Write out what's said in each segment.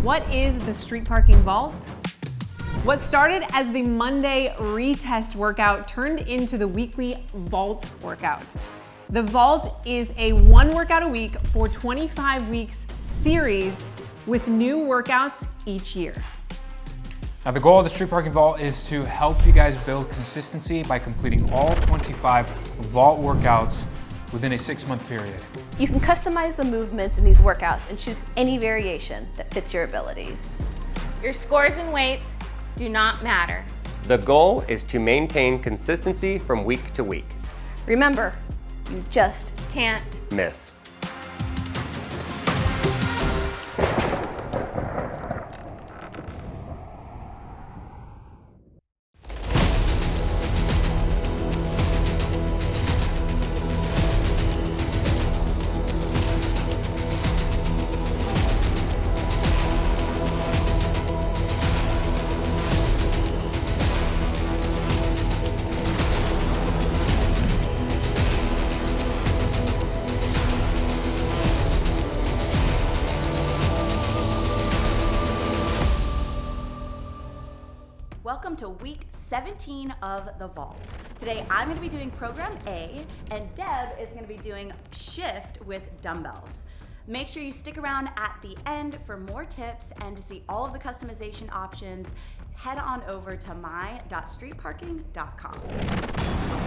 What is the street parking vault? What started as the Monday retest workout turned into the weekly vault workout. The vault is a 1 workout a week for 25 weeks series with new workouts each year. Now the goal of the street parking vault is to help you guys build consistency by completing all 25 vault workouts within a 6-month period. You can customize the movements in these workouts and choose any variation that fits your abilities. Your scores and weights do not matter. The goal is to maintain consistency from week to week. Remember, you just Can't Miss. Welcome to week 17 of the vault. Today I'm going to be doing program A and Deb is going to be doing shift with dumbbells. Make sure you stick around at the end for more tips and to see all of the customization options. Head on over to my.streetparking.com.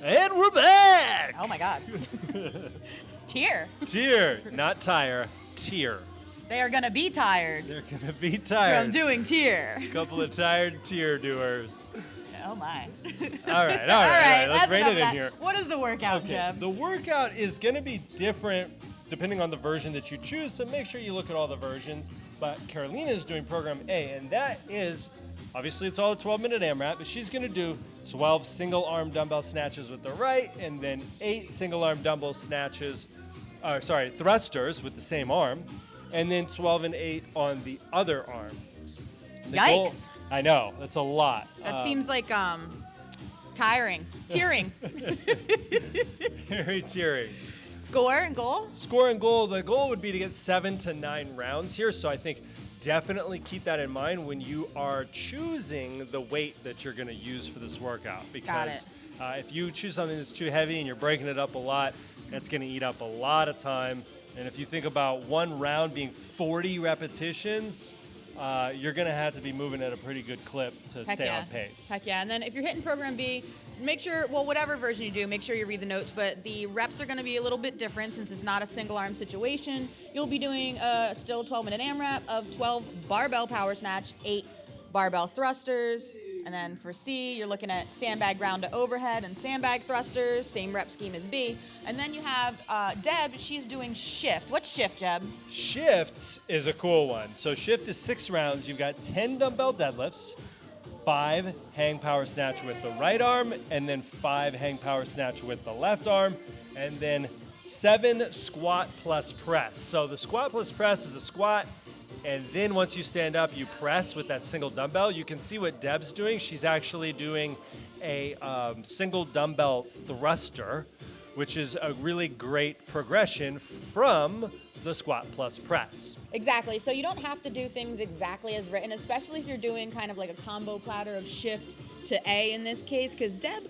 And we're back! Oh my God. Tier. Tier, not tire, tier. They are gonna be tired They're gonna be tired. from doing tier. A couple of tired tier doers. Oh my. All right. that's Let's bring enough it of in that. here. What is the workout, Okay, Jeb? the workout is gonna be different depending on the version that you choose, so make sure you look at all the versions. But Carolina is doing program A, and that is, obviously it's all a 12-minute AMRAP, but she's gonna do 12 single arm dumbbell snatches with the right, and then 8 single arm dumbbell snatches, thrusters with the same arm, and then 12 and 8 on the other arm. The goal- Yikes. I know, that's a lot. That seems like tiring. Tiering. Very teary. Score and goal? Score and goal, the goal would be to get 7 to 9 rounds here, so I think definitely keep that in mind when you are choosing the weight that you're going to use for this workout. Because if you choose something that's too heavy and you're breaking it up a lot, that's going to eat up a lot of time. And if you think about one round being 40 repetitions, you're going to have to be moving at a pretty good clip to stay on pace. Heck yeah. And then if you're hitting program B, make sure, well, whatever version you do, make sure you read the notes, but the reps are going to be a little bit different since it's not a single arm situation. You'll be doing still 12-minute AMRAP of 12 barbell power snatch, 8 barbell thrusters, and then for C, you're looking at sandbag round to overhead and sandbag thrusters, same rep scheme as B. And then you have Deb, she's doing shift. What's shift, Deb? Shifts is a cool one. So shift is 6 rounds. You've got 10 dumbbell deadlifts, 5 hang power snatch with the right arm, and then 5 hang power snatch with the left arm, and then 7 squat plus press. So the squat plus press is a squat, and then once you stand up, you press with that single dumbbell. You can see what Deb's doing. She's actually doing a single dumbbell thruster, which is a really great progression from the squat plus press. Exactly. So you don't have to do things exactly as written, especially if you're doing kind of like a combo platter of shift to A in this case, because Deb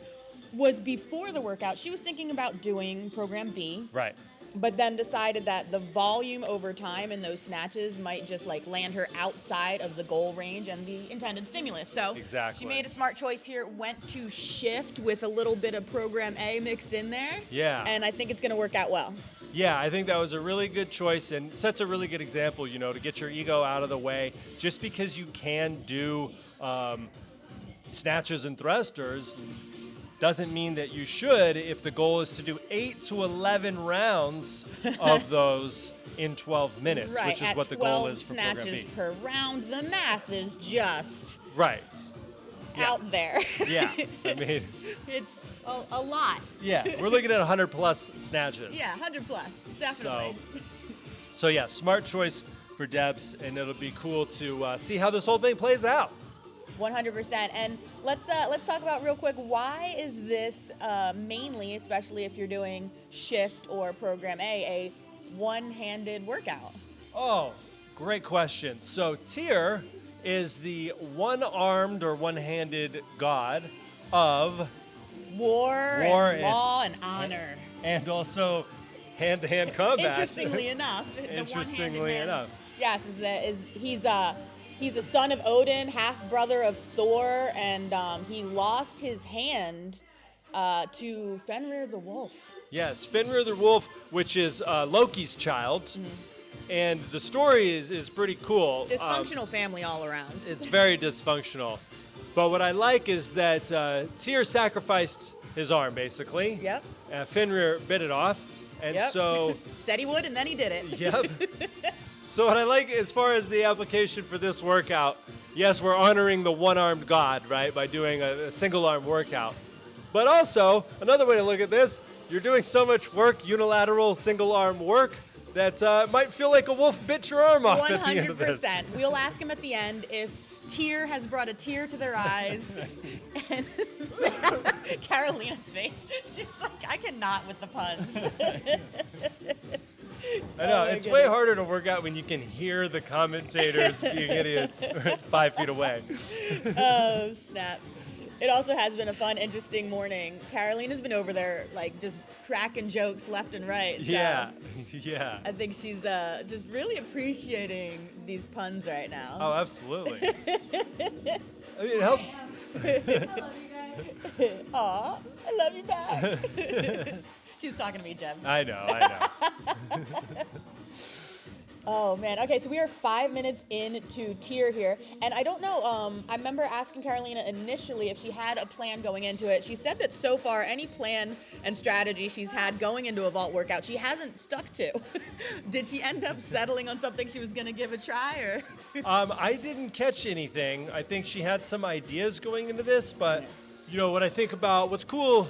was before the workout, she was thinking about doing program B. Right. But then decided that the volume over time in those snatches might just like land her outside of the goal range and the intended stimulus. So exactly. She made a smart choice here, went to shift with a little bit of program A mixed in there. Yeah. And I think it's going to work out well. Yeah, I think that was a really good choice and sets a really good example, you know, to get your ego out of the way. Just because you can do snatches and thrusters doesn't mean that you should if the goal is to do 8 to 11 rounds of those in 12 minutes, Right, which is at what the goal is for 12 program B. snatches per round. The math is just Right. out there. Yeah, I mean, It's a lot. yeah, we're looking at 100 plus snatches. Yeah, 100 plus, definitely. So yeah, smart choice for Debs, and it'll be cool to see how this whole thing plays out. 100%. And let's talk about real quick, why is this mainly, especially if you're doing shift or program A one-handed workout? Oh, great question. So Tyr is the one-armed or one-handed god of War and law and honor. and also hand-to-hand combat. Interestingly enough, the Interestingly one-handed man, enough. yes, he's a son of Odin, half brother of Thor, and he lost his hand to Fenrir the Wolf. Yes, Fenrir the Wolf, which is Loki's child. And the story is pretty cool. Dysfunctional family all around. It's very dysfunctional. But what I like is that Tyr sacrificed his arm, basically. Yep. Fenrir bit it off. And Yep. so, Said he would, and then he did it. yep. So what I like as far as the application for this workout, yes, we're honoring the one-armed god, right, by doing a single-arm workout. But also, another way to look at this, you're doing so much work, unilateral single-arm work, that might feel like a wolf bit your arm off at the end of this. 100%. We'll ask him at the end if Tyr has brought a tear to their eyes. And Carolina's face, she's like, I cannot with the puns. I know, Oh my it's way goodness. harder to work out when you can hear the commentators being idiots 5 feet away. Oh, snap. It also has been a fun, interesting morning. Carolina's been over there, like, just cracking jokes left and right. So Yeah, yeah. I think she's just really appreciating these puns right now. Oh, absolutely. I mean, it helps. Aw, I love you back. She was talking to me, Jeb. I know. Oh man. Okay, so we are 5 minutes into Tyr here, and I don't know. I remember asking Carolina initially if she had a plan going into it. She said that so far, any plan and strategy she's had going into a vault workout, she hasn't stuck to. Did she end up settling on something she was gonna give a try, or? I didn't catch anything. I think she had some ideas going into this, but you know what I think about what's cool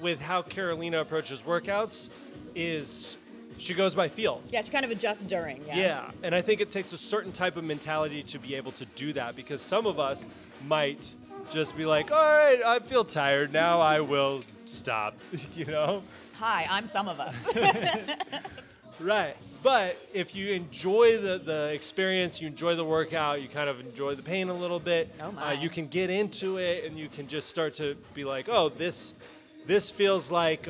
with how Carolina approaches workouts is she goes by feel. Yeah, she kind of adjusts during. Yeah, and I think it takes a certain type of mentality to be able to do that, because some of us might just be like, all right, I feel tired, now I will stop, you know? Hi, I'm some of us. Right, but if you enjoy the experience, you enjoy the workout, you kind of enjoy the pain a little bit, Oh my. you can get into it and you can just start to be like, oh, this feels like,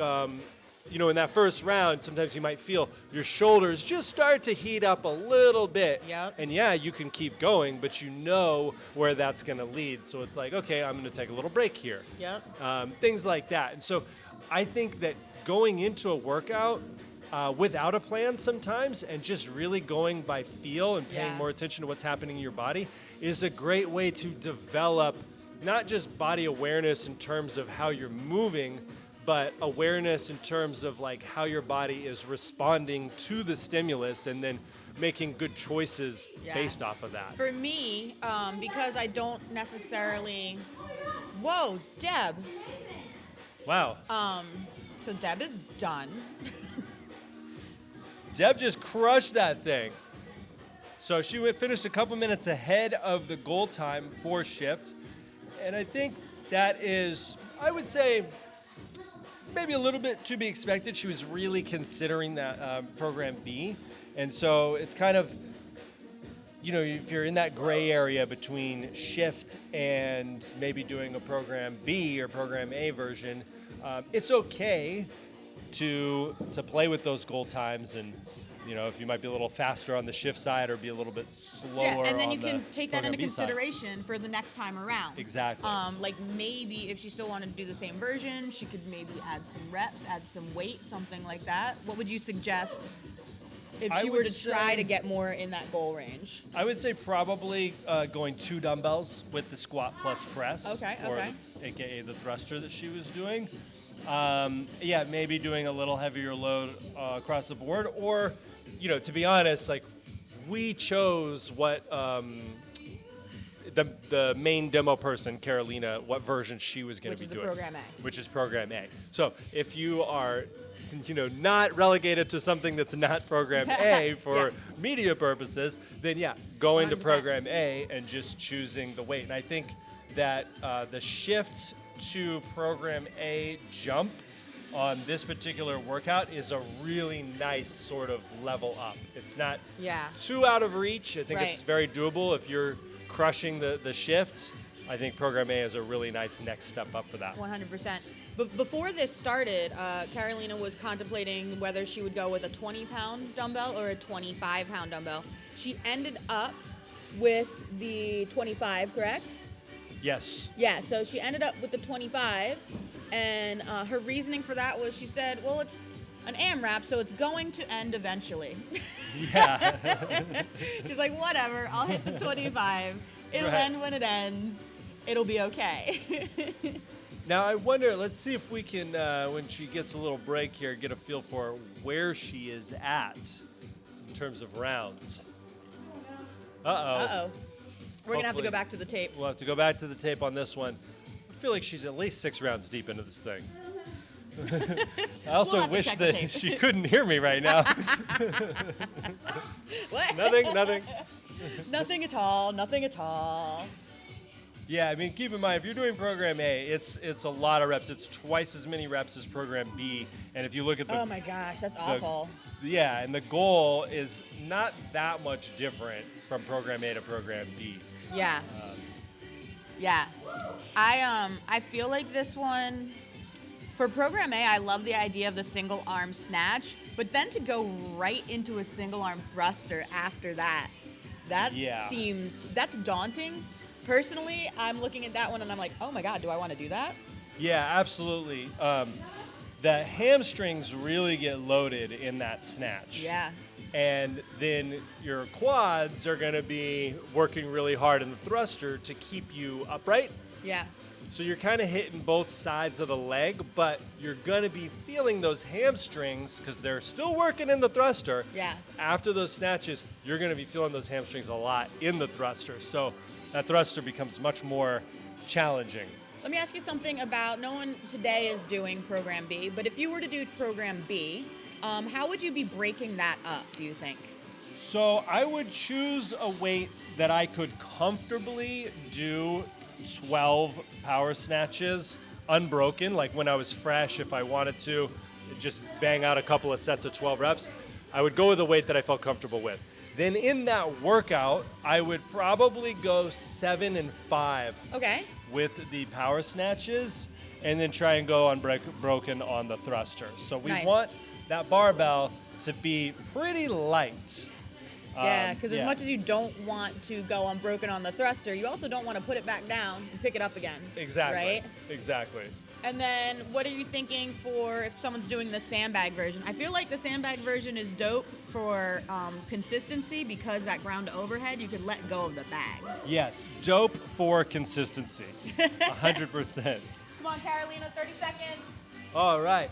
you know, in that first round, sometimes you might feel your shoulders just start to heat up a little bit. Yep. And yeah, you can keep going, but you know where that's going to lead. So it's like, okay, I'm going to take a little break here. Yep. Things like that. And so I think that going into a workout without a plan sometimes and just really going by feel and paying Yeah. more attention to what's happening in your body is a great way to develop not just body awareness in terms of how you're moving, but awareness in terms of like how your body is responding to the stimulus and then making good choices Yeah. based off of that. For me, because I don't necessarily. Whoa, Deb. Wow. So Deb is done. Deb just crushed that thing. So she finished a couple minutes ahead of the goal time for shift. And I think that is, I would say, maybe a little bit to be expected. She was really considering that program B. And so it's kind of, you know, if you're in that gray area between shift and maybe doing a program B or program A version, it's okay to play with those goal times, and you know, if you might be a little faster on the shift side or be a little bit slower. Yeah, and then on you can the take that program into B side. consideration for the next time around. Exactly. Like maybe if she still wanted to do the same version, she could maybe add some reps, add some weight, something like that. What would you suggest if I she were would to try say- to get more in that goal range? I would say probably going 2 dumbbells with the squat plus press. Okay, or okay. AKA the thruster that she was doing. Yeah, maybe doing a little heavier load across the board, or, you know, to be honest, like we chose what the main demo person, Carolina, what version she was going to be doing. Which is the program A. Which is program A. So if you are, you know, not relegated to something that's not program A for Yeah. media purposes, then yeah, going to 100%. program A and just choosing the weight. And I think that the shifts to program A jump on this particular workout is a really nice sort of level up. It's not too out of reach. I think it's very doable if you're crushing the shifts. I think program A is a really nice next step up for that. 100%. But before this started, Carolina was contemplating whether she would go with a 20-pound dumbbell or a 25-pound dumbbell. She ended up with the 25, correct? Yes. Yeah, so she ended up with the 25, and her reasoning for that was she said, well, it's an AMRAP, so it's going to end eventually. Yeah. She's like, whatever, I'll hit the 25. It'll end when it ends. It'll be okay. Now, I wonder, let's see if we can, when she gets a little break here, get a feel for where she is at in terms of rounds. Uh-oh. We're going to have to go back to the tape. We'll have to go back to the tape on this one. I feel like she's at least 6 rounds deep into this thing. I also wish that she couldn't hear me right now. What? Nothing. Nothing at all. Yeah, I mean, keep in mind, if you're doing program A, it's a lot of reps. It's twice as many reps as program B. And if you look at the... Oh my gosh, that's awful. Yeah, and the goal is not that much different from program A to program B. Yeah. Yeah. I feel like this one, for program A, I love the idea of the single arm snatch, but then to go right into a single arm thruster after that, that's daunting. Personally, I'm looking at that one and I'm like, oh my God, do I want to do that? Yeah, absolutely. The hamstrings really get loaded in that snatch. Yeah. And then your quads are going to be working really hard in the thruster to keep you upright. Yeah. So you're kind of hitting both sides of the leg, but you're going to be feeling those hamstrings because they're still working in the thruster. Yeah. After those snatches, you're going to be feeling those hamstrings a lot in the thruster. So that thruster becomes much more challenging. Let me ask you something about, no one today is doing program B, but if you were to do program B, how would you be breaking that up, do you think? So I would choose a weight that I could comfortably do 12 power snatches unbroken, like when I was fresh, if I wanted to just bang out a couple of sets of 12 reps, I would go with a weight that I felt comfortable with. Then in that workout, I would probably go 7 and 5 with the power snatches, and then try and go unbroken on the thruster. So we want that barbell to be pretty light. Yeah, because as much as you don't want to go unbroken on the thruster, you also don't want to put it back down and pick it up again. Exactly. Right? Exactly. And then what are you thinking for if someone's doing the sandbag version? I feel like the sandbag version is dope for consistency because that ground to overhead, you could let go of the bag. Yes, dope for consistency. 100%. Come on, Carolina, 30 seconds. All right.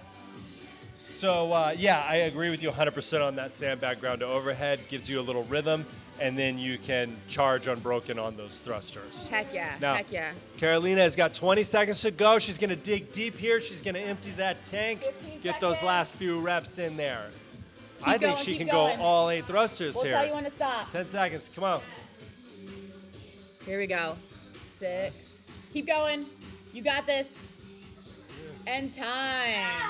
So, yeah, I agree with you 100% on that sandbag ground to overhead. Gives you a little rhythm, and then you can charge unbroken on those thrusters. Heck yeah, now, heck yeah. Carolina has got 20 seconds to go. She's going to dig deep here. She's going to empty that tank, get those last few reps in there. I think she can go all 8 thrusters here. We'll tell you when to stop. 10 seconds, come on. Here we go. 6. Keep going. You got this. And time.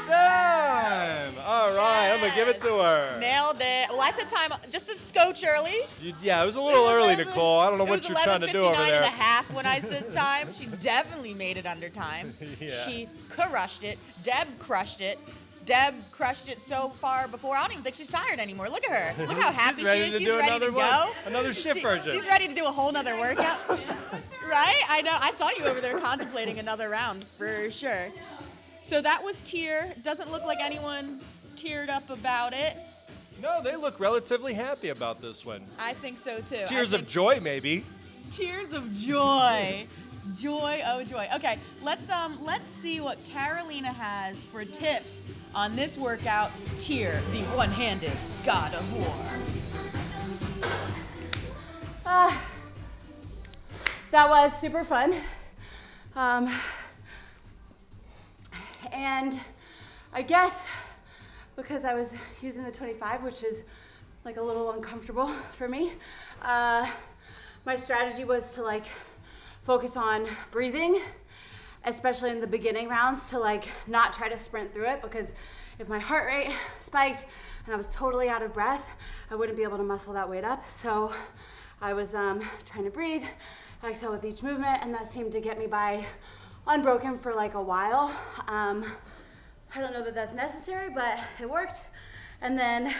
Time. All right, I'm going to give it to her. Nailed it. Well, I said time just a scotch early. Yeah, it was a little early, Nicole. I don't know what you're trying to do over there. It was 11:59 and a half when I said time. She definitely made it under time. Yeah. She crushed it. Deb crushed it. Deb crushed it so far before, I don't even think she's tired anymore. Look at her. Look how happy she is. She's ready to go. Another shift version. She's ready to do a whole nother workout. Right? I know. I saw you over there contemplating another round for sure. So that was tier. Doesn't look like anyone teared up about it. No, they look relatively happy about this one. I think so too. Tears of joy, maybe. Tears of joy. Joy, oh joy. Okay, let's see what Carolina has for tips on this workout. Tyr, the one-handed god of war. That was super fun. And I guess because I was using the 25, which is like a little uncomfortable for me, my strategy was to like focus on breathing, especially in the beginning rounds, to like not try to sprint through it, because if my heart rate spiked and I was totally out of breath, I wouldn't be able to muscle that weight up. So I was trying to breathe, exhale with each movement, and that seemed to get me by unbroken for like a while. I don't know that that's necessary, but it worked. And then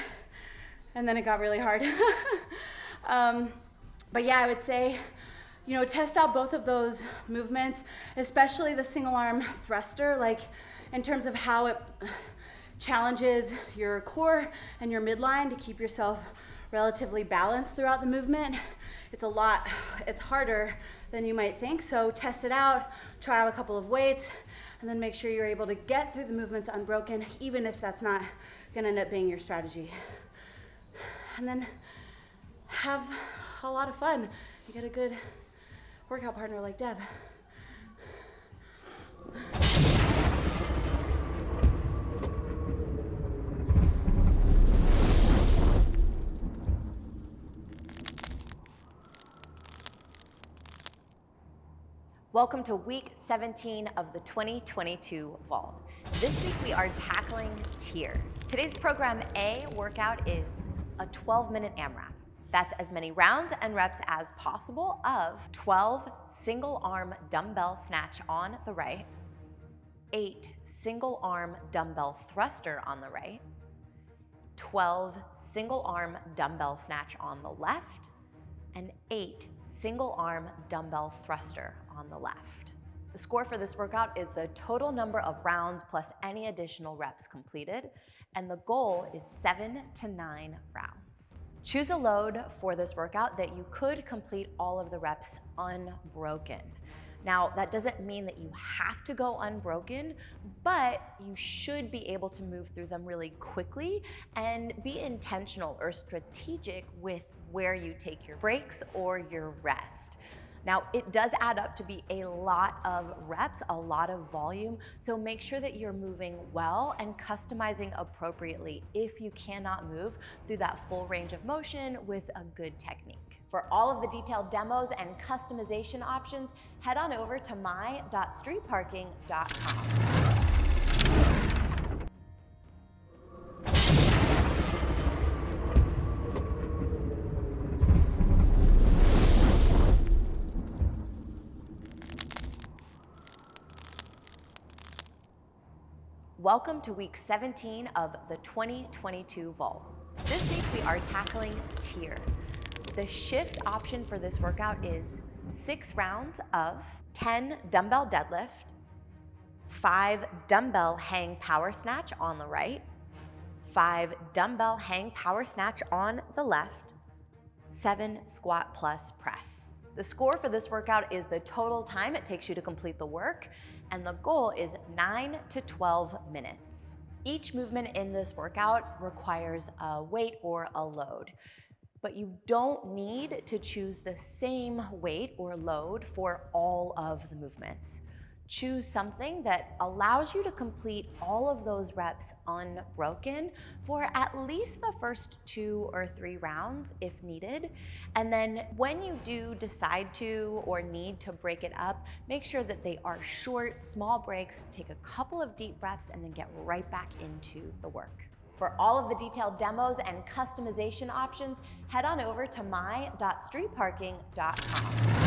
it got really hard. But yeah, I would say, you know, test out both of those movements, especially the single arm thruster, like in terms of how it challenges your core and your midline to keep yourself relatively balanced throughout the movement. It's harder than you might think. So test it out, try out a couple of weights, and then make sure you're able to get through the movements unbroken, even if that's not gonna end up being your strategy. And then have a lot of fun. You get a good workout partner like Deb. Welcome to week 17 of the 2022 vault. This week we are tackling tier. Today's program A workout is a 12-minute AMRAP. That's as many rounds and reps as possible of 12 single arm dumbbell snatch on the right, 8 single arm dumbbell thruster on the right, 12 single arm dumbbell snatch on the left, and 8 single arm dumbbell thruster on the left. The score for this workout is the total number of rounds plus any additional reps completed, and the goal is 7 to 9 rounds. Choose a load for this workout that you could complete all of the reps unbroken. Now, that doesn't mean that you have to go unbroken, but you should be able to move through them really quickly and be intentional or strategic with where you take your breaks or your rest. Now, it does add up to be a lot of reps, a lot of volume, so make sure that you're moving well and customizing appropriately if you cannot move through that full range of motion with a good technique. For all of the detailed demos and customization options, head on over to my.streetparking.com. Welcome to week 17 of the 2022 vault. This week we are tackling tier. The shift option for this workout is 6 rounds of 10 dumbbell deadlift, 5 dumbbell hang power snatch on the right, 5 dumbbell hang power snatch on the left, 7 squat plus press. The score for this workout is the total time it takes you to complete the work, and the goal is 9 to 12 minutes. Each movement in this workout requires a weight or a load, but you don't need to choose the same weight or load for all of the movements. Choose something that allows you to complete all of those reps unbroken for at least the first 2 or 3 rounds if needed. And then when you do decide to or need to break it up, make sure that they are short, small breaks, take a couple of deep breaths, and then get right back into the work. For all of the detailed demos and customization options, head on over to my.streetparking.com.